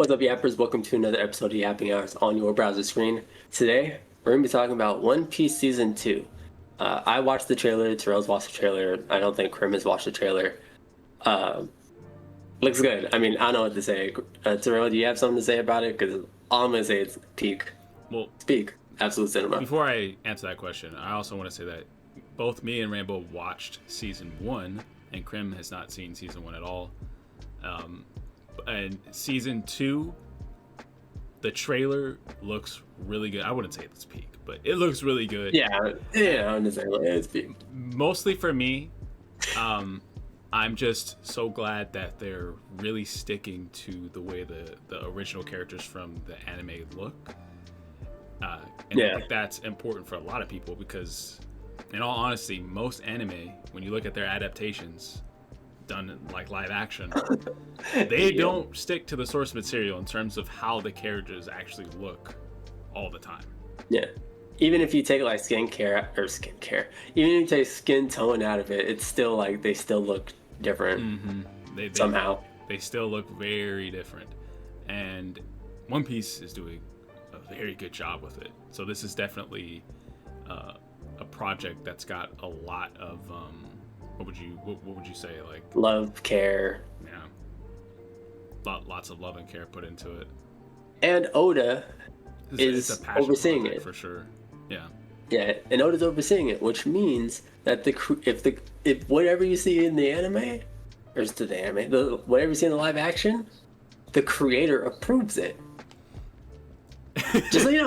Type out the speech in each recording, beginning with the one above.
What's up, Yappers? Welcome to another episode of Yapping Hours on your browser screen. Today, we're going to be talking about One Piece Season 2. I watched the trailer, Terrell's watched the trailer, I don't think Krim has watched the trailer. Looks good. I mean, I don't know what to say. Terrell, do you have something to say about it? Because all I'm going to say is peak. Well, Speak. Absolute cinema. Before I answer that question, I also want to say that both me and Rainbow watched Season 1, and Krim has not seen Season 1 at all. And Season 2, the trailer looks really good. I wouldn't say it's peak, but it looks really good. Yeah, I'm just saying it's peak. Mostly for me, I'm just so glad that they're really sticking to the way the original characters from the anime look. And I think that's important for a lot of people because, in all honesty, most anime, when you look at their adaptations done like live action, they don't stick to the source material in terms of how the characters actually look all the time. Yeah. Even if you take like skincare, even if you take skin tone out of it, it's still like they still look different somehow. They still look very different. And One Piece is doing a very good job with it. So this is definitely a project that's got a lot of what would you say, like love, care? Yeah, lots of love and care put into it. And Oda is overseeing it for sure. Yeah, and Oda's overseeing it, which means that if whatever you see in the anime, whatever you see in the live action, the creator approves it. Just so you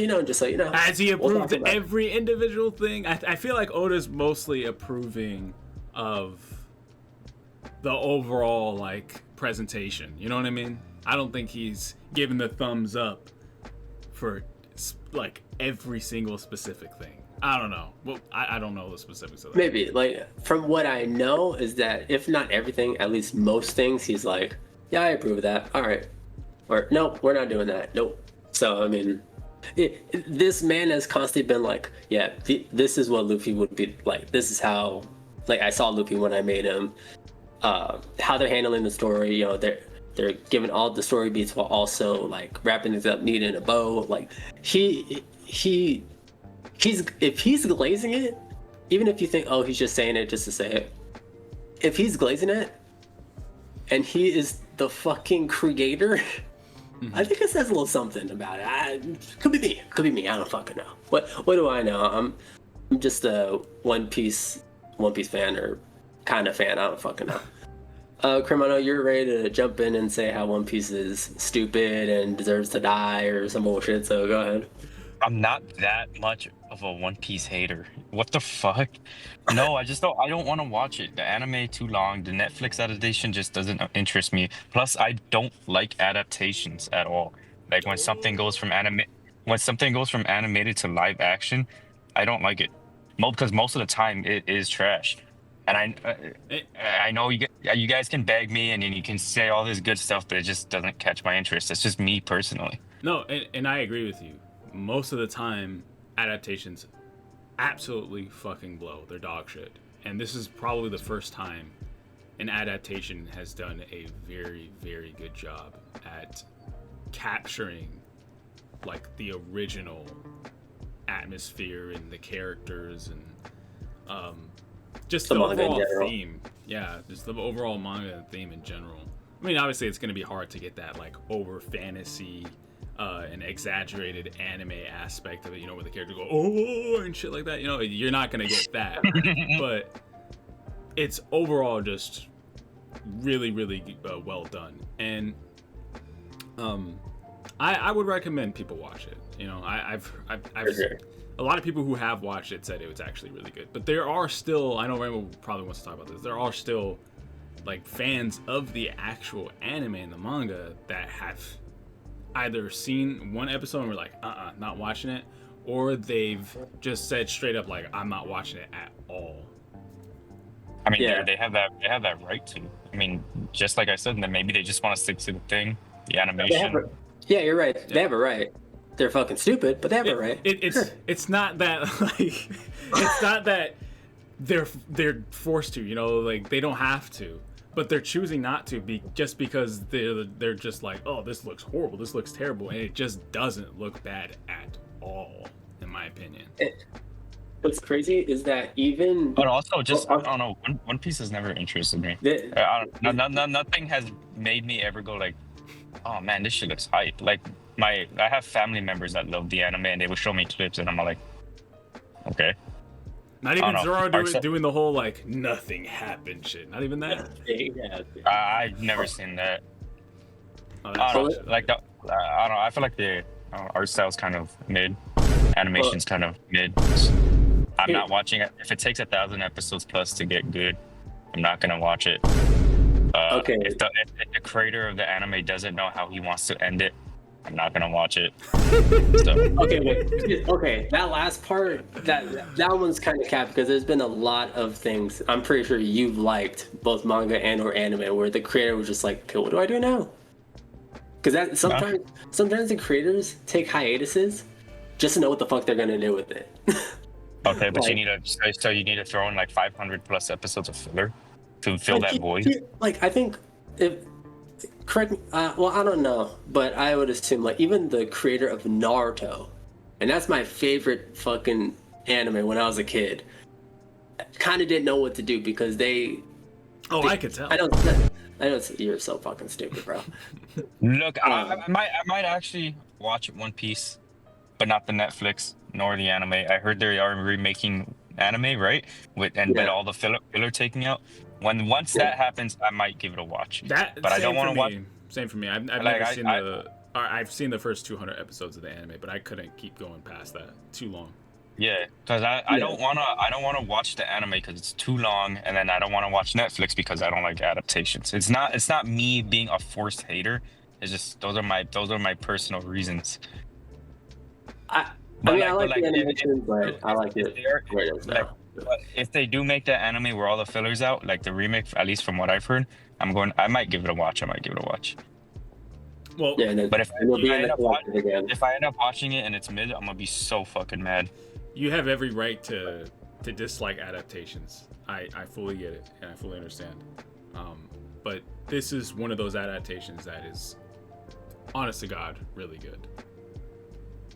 know. Has he approved every individual thing? I feel like Oda's mostly approving of the overall like presentation. You know what I mean? I don't think he's giving the thumbs up for like every single specific thing. I don't know. Well, I don't know the specifics of that. Maybe like from what I know is that if not everything, at least most things, he's like, yeah, I approve of that. All right, or nope, we're not doing that. Nope. So, I mean, this man has constantly been like, yeah, this is what Luffy would be like. This is how, like, I saw Luffy when I made him. How they're handling the story, you know, they're giving all the story beats while also, like, wrapping things up neat in a bow. Like, he's if he's glazing it, even if you think, oh, he's just saying it just to say it, if he's glazing it, and he is the fucking creator... I think it says a little something about it. Could be me. I don't fucking know. What do I know? I'm just a One Piece fan, or kind of fan. I don't fucking know. Krim, I know you're ready to jump in and say how One Piece is stupid and deserves to die or some bullshit. So go ahead. I'm not that much of a One Piece hater. What the fuck? No, I don't want to watch it. The anime too long. The Netflix adaptation just doesn't interest me. Plus, I don't like adaptations at all. Like when something goes from animated to live action, I don't like it. Because most of the time it is trash. And I know you guys can beg me and you can say all this good stuff, but it just doesn't catch my interest. It's just me personally. No, and I agree with you. Most of the time, adaptations absolutely fucking blow. They're dog shit. And this is probably the first time an adaptation has done a very, very good job at capturing like the original atmosphere and the characters and just the overall theme. Yeah, just the overall manga theme in general. I mean, obviously it's going to be hard to get that like over fantasy an exaggerated anime aspect of it, you know, where the character go oh and shit like that. You know, you're not gonna get that, but it's overall just really, really well done. And I would recommend people watch it. You know, I've a lot of people who have watched it said it was actually really good. But there are still, I know Rainbow probably wants to talk about this. There are still like fans of the actual anime and the manga that have either seen one episode and were like, not watching it, or they've just said straight up like, I'm not watching it at all. I mean, they have that right to. I mean, just like I said, then maybe they just want to stick to the thing, the animation. Yeah, you're right. Yeah. They have a right. They're fucking stupid, but they have a right. It's not that like it's not that they're forced to. You know, like they don't have to. but they're choosing not to be just because they're just like, oh, this looks horrible, this looks terrible, and it just doesn't look bad at all, in my opinion. What's crazy is that even. But also, just I don't know. One Piece has never interested me. Nothing has made me ever go like, oh man, this shit looks hype. Like I have family members that love the anime, and they would show me clips, and I'm like, okay. Not even Zoro doing the whole like nothing happened shit. Not even that. Yeah. I've never seen that. Oh, I don't know. Like I don't know. I feel like the art style's kind of mid. Animation's kind of mid. I'm not watching it. If it takes 1,000 episodes plus to get good, I'm not gonna watch it. Okay. If the creator of the anime doesn't know how he wants to end it, I'm not gonna watch it. So. Okay, wait. Okay, that last part, that one's kind of capped because there's been a lot of things. I'm pretty sure you've liked both manga and or anime where the creator was just like, okay, what do I do now? Because that sometimes the creators take hiatuses just to know what the fuck they're gonna do with it. Okay, but you need to throw in like 500 plus episodes of filler to fill that void. Like I think if. Correct me. Well, I don't know, but I would assume like even the creator of Naruto, and that's my favorite fucking anime when I was a kid, kind of didn't know what to do because I could tell. I don't. You're so fucking stupid, bro. Look, I might actually watch One Piece, but not the Netflix nor the anime. I heard they are remaking anime, right? With all the filler taking out. Once that happens, I might give it a watch. But I don't want to watch. Same for me. I've never seen I've seen the first 200 episodes of the anime, but I couldn't keep going past that. Too long. Yeah, because I don't wanna watch the anime because it's too long, and then I don't want to watch Netflix because I don't like adaptations. It's not me being a forced hater. It's just those are my personal reasons. I like the animation, but I like it where it is now. But if they do make that anime where all the fillers out, like the remake, at least from what I've heard, I might give it a watch. Well, yeah, but if I end up watching it and it's mid, I'm gonna be so fucking mad. You have every right to dislike adaptations. I fully get it and I fully understand. But this is one of those adaptations that is, honest to God, really good.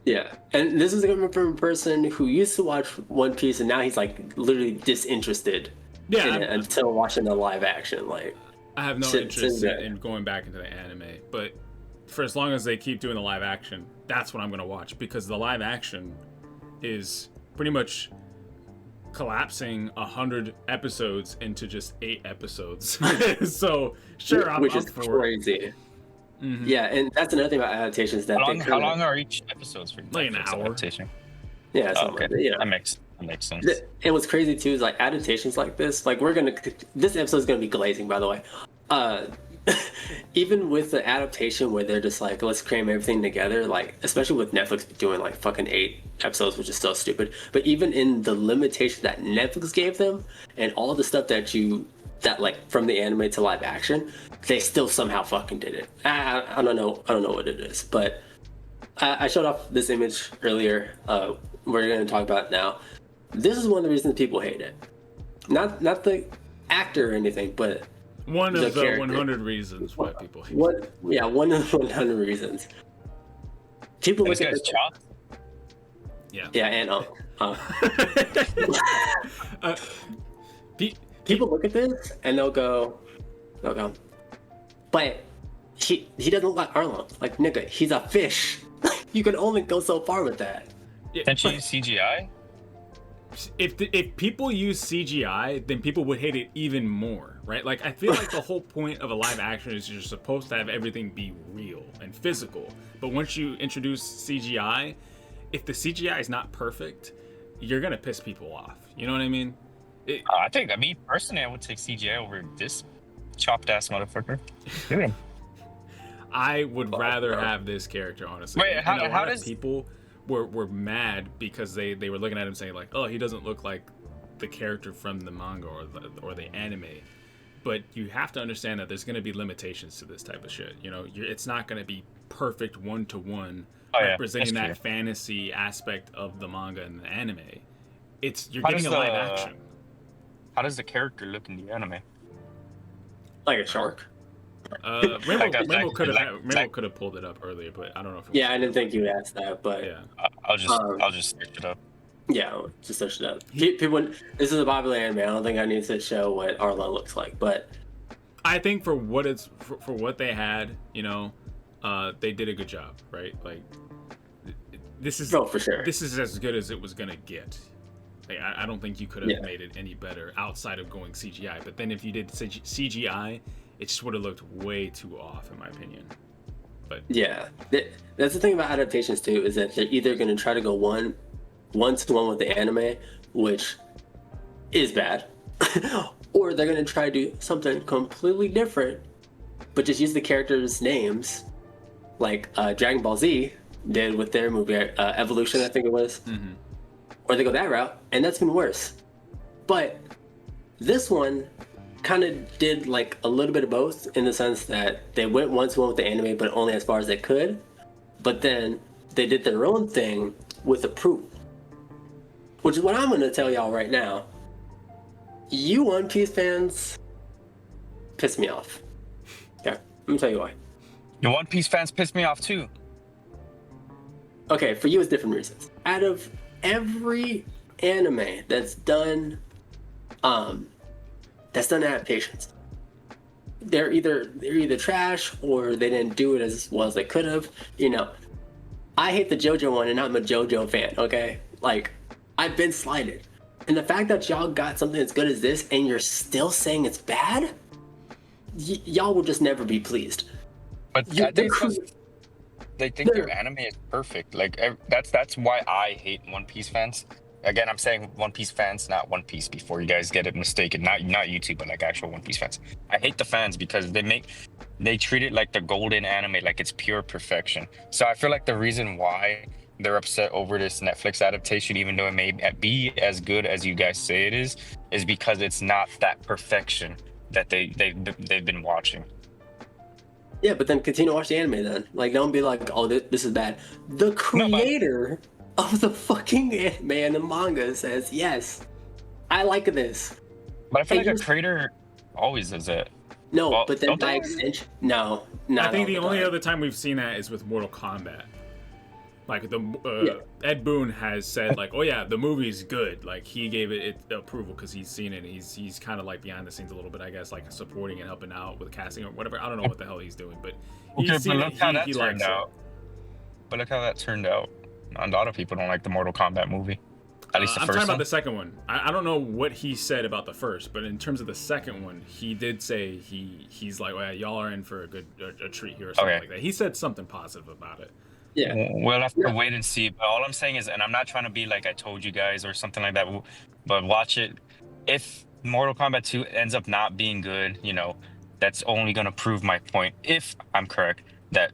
Yeah, and this is coming from a person who used to watch One Piece and now he's like literally disinterested in it until watching the live action. Like, I have no interest in going back into the anime, but for as long as they keep doing the live action, that's what I'm going to watch because the live action is pretty much collapsing 100 episodes into just 8 episodes. So sure, I'm which is for crazy. It. Mm-hmm. Yeah, and that's another thing about adaptations. That how long are each episodes for like an hour? Adaptation? Yeah, okay. That makes sense. And what's crazy too is like adaptations like this. Like this episode is gonna be glazing, by the way. Even with the adaptation where they're just like, let's cram everything together. Like, especially with Netflix doing like fucking 8 episodes, which is so stupid. But even in the limitation that Netflix gave them, and all the stuff that like from the anime to live action, they still somehow fucking did it. I don't know what it is, but I showed off this image earlier. We're going to talk about it now. This is one of the reasons people hate it. Not the actor or anything, but one of the 100 reasons why people hate it. One of the 100 reasons. People look at this. Chopped? Yeah, and people look at this and they'll go, but he doesn't look like Arlo. Like, nigga, he's a fish. You can only go so far with that. Can't you use CGI? If people use CGI, then people would hate it even more, right? Like, I feel like the whole point of a live action is you're supposed to have everything be real and physical. But once you introduce CGI, if the CGI is not perfect, you're gonna piss people off. You know what I mean? I think, personally, I would take CGI over this chopped ass motherfucker. I would rather have this character, honestly. Wait, how does people were mad because they were looking at him saying like, oh, he doesn't look like the character from the manga or the anime. But you have to understand that there's going to be limitations to this type of shit. You know, it's not going to be perfect one-to-one representing that fantasy aspect of the manga and the anime. You're getting a live action. How does the character look in the anime? Like a shark. Rainbow could like, have pulled it up earlier, but I don't know if it Yeah, I didn't think you asked that, but yeah. I'll just search it up. yeah, just search it up. People, this is a popular anime. I don't think I need to show what Arlo looks like, but I think for what for what they had, you know, they did a good job, right? Like this is for sure. This is as good as it was gonna get. Like, I don't think you could have made it any better outside of going CGI. But then if you did CGI, it just would have looked way too off, in my opinion. But yeah, that's the thing about adaptations too, is that they're either going to try to go one to one with the anime, which is bad, or they're going to try to do something completely different, but just use the characters' names, like Dragon Ball Z did with their movie Evolution, I think it was. Mm-hmm. Or they go that route, and that's been worse. But this one kind of did like a little bit of both, in the sense that they went one to one with the anime, but only as far as they could. But then they did their own thing with approval, which is what I'm going to tell y'all right now. You One Piece fans piss me off. Yeah, let me tell you why. The One Piece fans piss me off too. Okay, for you it's different reasons. Out of every anime that's done adaptations, they're either trash or they didn't do it as well as they could have. You know, I hate the JoJo one, and I'm a JoJo fan. Okay, like I've been slighted, and the fact that y'all got something as good as this and you're still saying it's bad, y'all will just never be pleased. But they think their anime is perfect. Like that's why I hate One Piece fans. Again, I'm saying One Piece fans, not One Piece, before you guys get it mistaken. Not YouTube, but like actual One Piece fans. I hate the fans because they treat it like the golden anime, like it's pure perfection. So I feel like the reason why they're upset over this Netflix adaptation, even though it may be as good as you guys say it is because it's not that perfection that they've been watching. Yeah, but then continue to watch the anime then. Like, don't be like, oh, this is bad. The creator of the fucking anime and the manga says, yes, I like this. But I feel like a creator always does it. No, Well, but then by extension, no. I think the only other time we've seen that is with Mortal Kombat. Like Ed Boon has said, like, oh yeah, the movie's good. Like he gave it approval because he's seen it. And he's kind of like behind the scenes a little bit, I guess, like supporting and helping out with casting or whatever. I don't know what the hell he's doing, but he's seen it. He likes it. But look how that turned out. A lot of people don't like the Mortal Kombat movie. At least the I'm first talking one. about the second one. I don't know what he said about the first, but in terms of the second one, he did say he's like, well, y'all are in for a treat here or something like that. He said something positive about it. Yeah. We'll have to wait and see. But all I'm saying is, and I'm not trying to be like I told you guys or something like that, but watch it. If Mortal Kombat 2 ends up not being good, you know, that's only going to prove my point, if I'm correct, that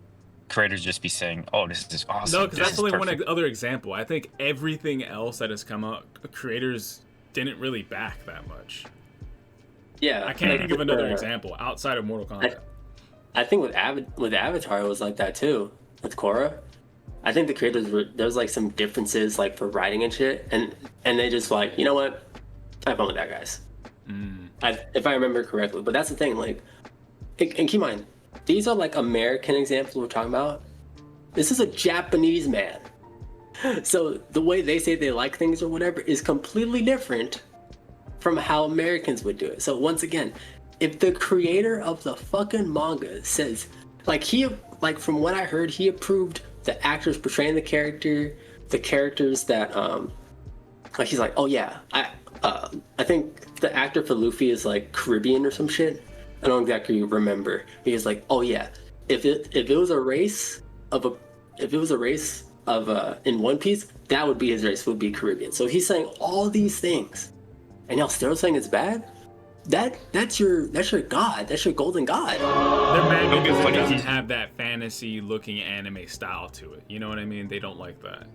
creators just be saying, oh, this is awesome. No, because that's only one other example. I think everything else that has come out, creators didn't really back that much. Yeah. I can't think of another example outside of Mortal Kombat. I think with Avatar it was like that too, with Korra. I think the creators there was like some differences like for writing and shit, and they just like, you know what, have fun with that, guys. If I remember correctly. But that's the thing, like, and keep in mind, these are like American examples we're talking about. This is a Japanese man, so the way they say they like things or whatever is completely different from how Americans would do it. So once again, if the creator of the fucking manga says, like, from what I heard, he approved the actors portraying the characters that like, he's like, oh yeah, I think the actor for Luffy is like Caribbean or some shit. I don't exactly remember. He's like, oh yeah, if it was a race of in One Piece, that would be his race, would be Caribbean. So he's saying all these things, and y'all still saying it's bad? That's your god. That's your golden god. They're mad because it doesn't have that fantasy-looking anime style to it. You know what I mean? They don't like that.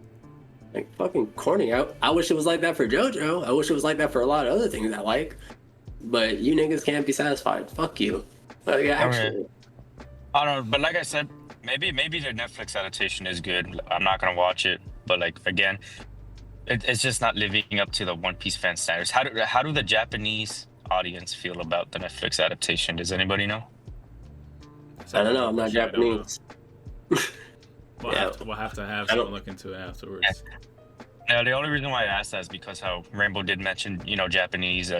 Like, fucking corny. I wish it was like that for JoJo. I wish it was like that for a lot of other things I like. But you niggas can't be satisfied. Fuck you. Actually. I don't know, but like I said, maybe the Netflix adaptation is good. I'm not gonna watch it, but like, again, it's just not living up to the One Piece fan standards. How do the Japanese audience feel about the Netflix adaptation? Does anybody know? I don't know. I'm not Japanese. We'll have to have someone look into it afterwards. Now, the only reason why I asked that is because how Rainbow did mention, Japanese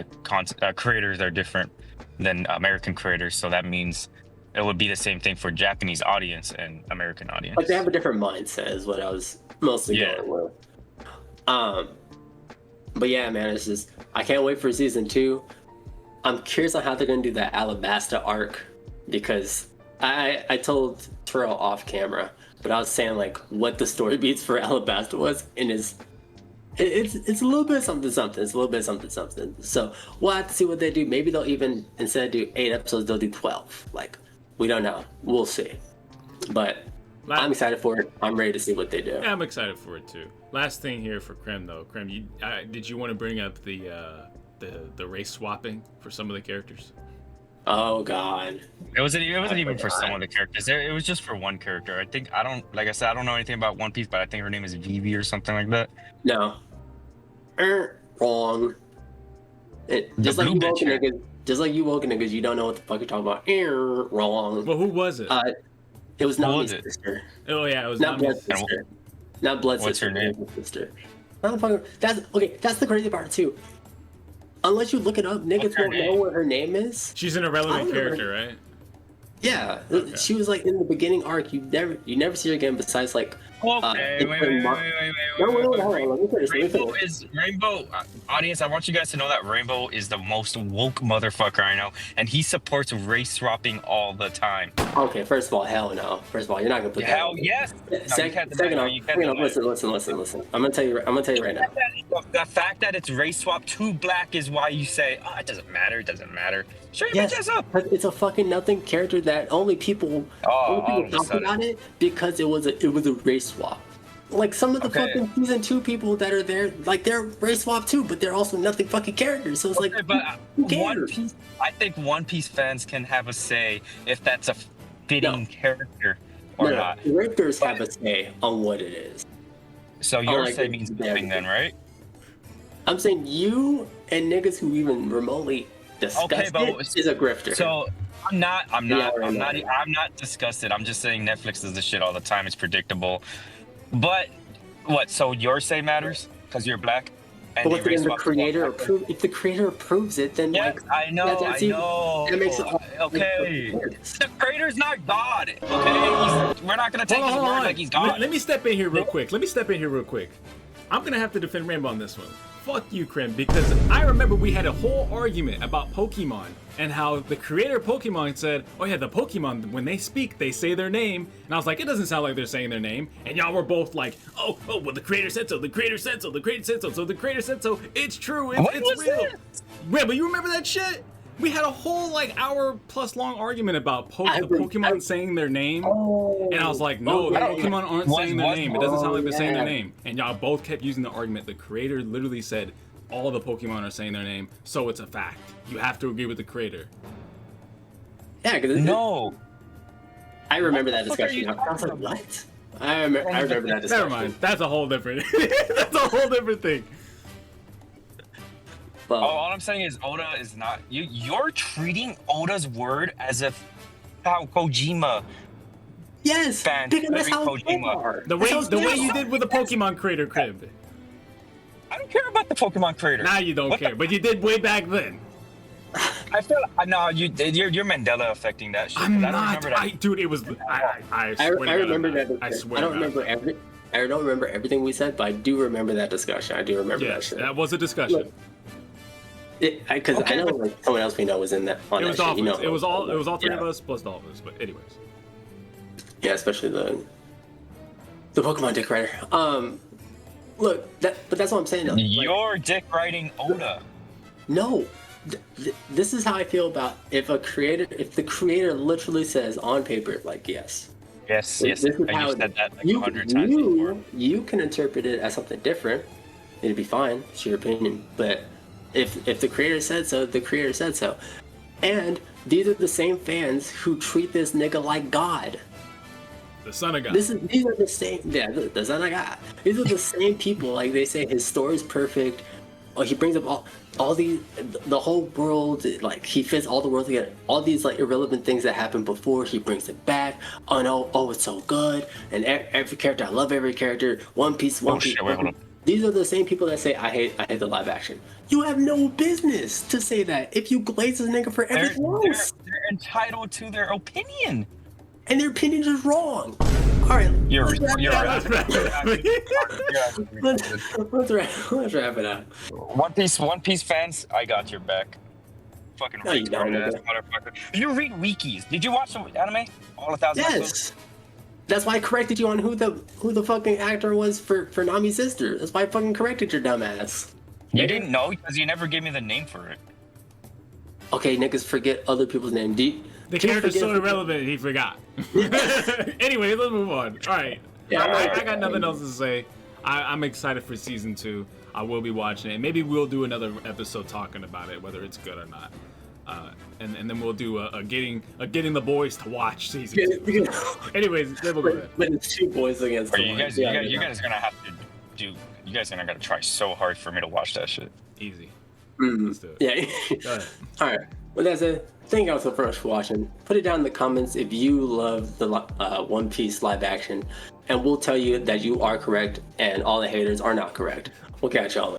creators are different than American creators, so that means it would be the same thing for Japanese audience and American audience. But they have a different mindset, is what I was mostly going with. But yeah, man, it's just I can't wait for season 2. I'm curious on how they're gonna do that Alabasta arc, because I told Terrell off camera, but I was saying like what the story beats for Alabasta was, and it's a little bit something. It's a little bit something. So we'll have to see what they do. Maybe they'll even, instead of do 8 episodes, they'll do 12. Like, we don't know. We'll see. But I'm excited for it. I'm ready to see what they do. Yeah, I'm excited for it too. Last thing here for Crim though. Crim, did you want to bring up the race swapping for some of the characters? Oh God. It wasn't even for some of the characters. It was just for one character. Like I said, I don't know anything about One Piece, but I think her name is Vivi or something like that. No. Wrong. Just like you woke niggas, you don't know what the fuck you're talking about. Wrong. Well, who was it? It was Nami's sister. Oh yeah, it was not Nami's sister. Not Blood What's sister. her name? Sister. That's the crazy part too. Unless you look it up, niggas won't know what her name is. She's an irrelevant character, right? Yeah, okay. She was like in the beginning arc. You never see her again besides like. Okay, wait. Rainbow audience. I want you guys to know that Rainbow is the most woke motherfucker I know, and he supports race swapping all the time. Okay, first of all, hell no. First of all, you're not gonna put that. Hell yes. Second off, listen. I'm gonna tell you right now. The fact that it's race swap to black is why you say, it doesn't matter. It doesn't matter. Sure, yes, up. It's a fucking nothing character that only people talk about it because it was a race swap. Like some of the fucking season 2 people that are there, like they're race swap too, but they're also nothing fucking characters. So it's like, but I think One Piece fans can have a say if that's a fitting character or not. Characters have a say on what it is. So your say means nothing then, right? I'm saying you and niggas who even remotely discuss it is a grifter. So I'm not disgusted. I'm just saying Netflix does this shit all the time. It's predictable. But what? So your say matters because you're black. And but if the creator approves it, then I know. That makes it okay. The creator's not God. Okay, we're not gonna take his word like he's God. Let me step in here real quick. I'm gonna have to defend Rainbow on this one. Fuck you, Crim, because I remember we had a whole argument about Pokemon and how the creator of Pokemon said, oh yeah, the Pokemon, when they speak, they say their name. And I was like, it doesn't sound like they're saying their name. And y'all were both like, oh, well, the creator said so, the creator said so, the creator said so, so the creator said so, it's true, it's real. Rainbow, you remember that shit? We had a whole hour-plus long argument about Pokemon saying their name, and I was like, no, the Pokemon aren't saying their name. It doesn't sound like they're saying their name. And y'all both kept using the argument. The creator literally said all the Pokemon are saying their name, so it's a fact. You have to agree with the creator. Yeah, because no. I remember that discussion. I was like, what? I remember that discussion. Never mind. That's a whole different. That's a whole different thing. Well, all I'm saying is Oda is not you're treating Oda's word as if how Kojima fan because how Kojima. The way you did with the Pokemon creator, Crib. I don't care about the Pokemon creator. Now you don't care, but you did way back then. I feel you're Mandela affecting that shit. I'm not. Dude, it was. I remember that. I swear. I don't remember everything we said, but I do remember that discussion. I do remember that shit. That was a discussion. Look, because I know someone else we know was in that. It was Dolphins. It was all three of us plus Dolphins. But anyways. Yeah, especially the Pokemon dick writer. Look, but that's what I'm saying. You're dick writing Oda. No, this is how I feel about if the creator literally says on paper, like yes. Yes. This is how said that 100 times before. You can interpret it as something different. It'd be fine. It's your opinion, but. If the creator said so, the creator said so. And these are the same fans who treat this nigga like God. The son of God. These are the same, the son of God. These are the same people, like they say his story's perfect, he brings up all these, the whole world, like he fits all the world together. All these like irrelevant things that happened before, he brings it back. Oh no, oh it's so good, and every character, I love every character. One Piece. Shit, wait, hold on. These are the same people that say I hate the live action. You have no business to say that if you glaze this nigga for everything else. They're entitled to their opinion. And their opinion is wrong. All right, You're let's wrap it up. One Piece fans, I got your back. Fucking No, you don't, retarded ass motherfucker. You read wikis. Did you watch the anime? All 1,000 episodes? Yes. That's why I corrected you on who the fucking actor was for Nami's sister. That's why I fucking corrected your dumb ass. You didn't know because you never gave me the name for it. Okay, niggas forget other people's names. The character's so irrelevant, he forgot. Anyway, let's move on. All right. Yeah, I got nothing else to say. I'm excited for season 2. I will be watching it. Maybe we'll do another episode talking about it, whether it's good or not. And then we'll do a getting the boys to watch season 2. Anyways, then we'll go ahead. But it's 2 boys against Bro, the you guys are gonna have to do. You guys are gonna gotta try so hard for me to watch that shit. Easy. Mm. Let's do it. Yeah. Go ahead. All right. Well, that's it. Thank you all so much for watching. Put it down in the comments if you love the One Piece live action, and we'll tell you that you are correct and all the haters are not correct. We'll catch y'all.